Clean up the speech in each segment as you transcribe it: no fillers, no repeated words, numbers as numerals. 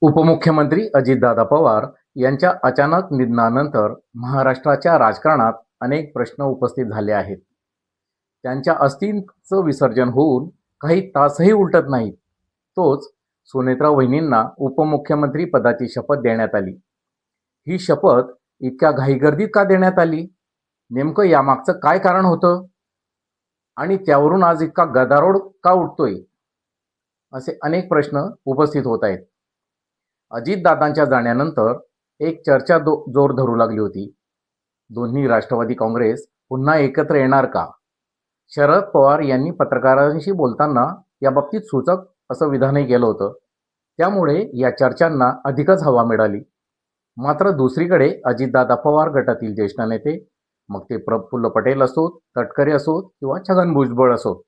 उपमुख्यमंत्री अजितदादा पवार यांच्या अचानक निधनानंतर महाराष्ट्राच्या राजकारणात अनेक प्रश्न उपस्थित झाले आहेत. त्यांच्या अस्थींचं विसर्जन होऊन काही तासही उलटत नाहीत. तोच सुनेत्रा वहिनींना उपमुख्यमंत्री पदाची शपथ देण्यात आली. ही शपथ इतक्या घाईगर्दीत का देण्यात आली? नेमकं यामागचं काय कारण होतं? आणि त्यावरून आज इतका गदारोळ का उठतोय? असे अनेक प्रश्न उपस्थित होत आहेत. अजितदादांच्या जाण्यानंतर एक चर्चा जोर धरू लागली होती. दोन्ही राष्ट्रवादी काँग्रेस पुन्हा एकत्र येणार का? शरद पवार यांनी पत्रकारांशी बोलताना याबाबतीत सूचक असं विधानही केलं होतं. त्यामुळे या चर्चांना अधिकच हवा मिळाली. मात्र दुसरीकडे अजितदादा पवार गटातील ज्येष्ठ नेते, मग ते प्रफुल्ल पटेल असोत, तटकरे असोत किंवा छगन भुजबळ असोत,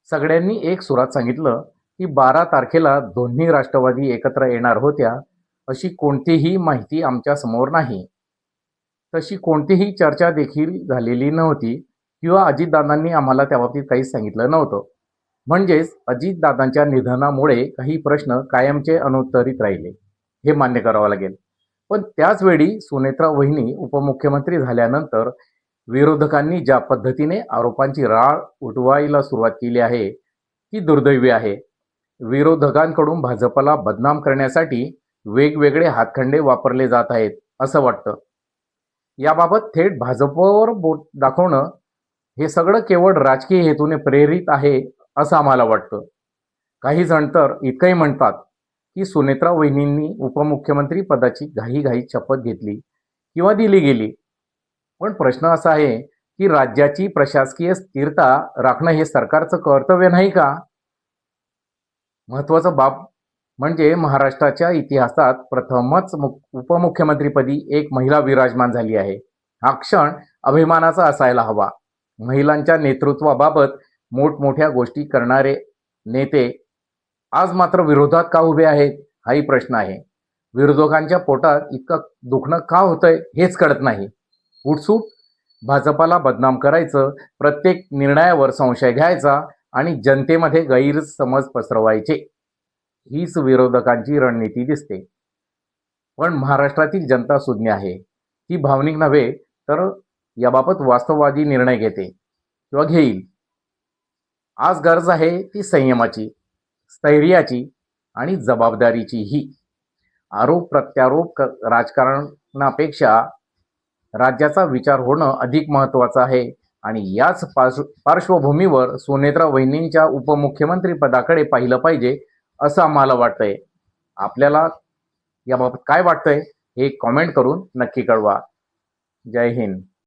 सगळ्यांनी एक सुरात सांगितलं की 12 तारखेला दोन्ही राष्ट्रवादी एकत्र येणार होत्या, अशी कोणतीही माहिती आमच्या समोर नाही. तशी कोणतीही चर्चा देखील झालेली नव्हती किंवा अजितदादांनी आम्हाला त्याबाबतीत काहीच सांगितलं नव्हतं. म्हणजेच अजितदादांच्या निधनामुळे काही प्रश्न कायमचे अनुत्तरित राहिले, हे मान्य करावं लागेल. पण त्याच वेळी सुनेत्रा वहिनी उपमुख्यमंत्री झाल्यानंतर विरोधकांनी ज्या पद्धतीने आरोपांची राळ उठवायला सुरुवात केली आहे ती दुर्दैवी आहे. विरोधकांकडून भाजपला बदनाम करण्यासाठी वेगवेगळे हातखंडे वापरले जात आहेत असं वाटतं. याबाबत थेट भाजपवर बोट दाखवणं हे सगळं केवळ राजकीय हेतूने प्रेरित आहे असं आम्हाला वाटतं. काही जण तर इतकंही म्हणतात की सुनेत्रा वहिनींनी उपमुख्यमंत्री पदाची घाईघाईत शपथ घेतली किंवा दिली गेली. पण प्रश्न असा आहे की राज्याची प्रशासकीय स्थिरता राखणं हे सरकारचं कर्तव्य नाही का? महत्त्वाचं बाब म्हणजे महाराष्ट्राच्या इतिहासात प्रथमच उपमुख्यमंत्रीपदी एक महिला विराजमान झाली आहे. हा क्षण अभिमानाचा असायला हवा. महिलांच्या नेतृत्वाबाबत मोठमोठ्या गोष्टी करणारे नेते आज मात्र विरोधात का उभे आहेत, हाही प्रश्न आहे. विरोधकांच्या पोटात इतकं दुखणं का होतंय हेच कळत नाही. उठसूट भाजपाला बदनाम करायचं, प्रत्येक निर्णयावर संशय घ्यायचा आणि जनतेमध्ये गैरसमज पसरवायचे, हीच विरोधकांची रणनीती दिसते. पण महाराष्ट्रातील जनता सुज्ञ आहे. ती भावनिक नव्हे तर याबाबत वास्तववादी निर्णय घेते किंवा घेईल. आज गरज आहे ती संयमाची, स्थैर्याची आणि जबाबदारीचीही. आरोप प्रत्यारोप राजकारणापेक्षा राज्याचा विचार होणं अधिक महत्त्वाचं आहे. आणि याच पार्श्वभूमीवर सुनेत्रा वहिनींच्या उपमुख्यमंत्री पदाकडे पाहिलं पाहिजे असं आम्हाला वाटतंय. आपल्याला याबाबत काय वाटतंय हे कॉमेंट करून नक्की कळवा. जय हिंद.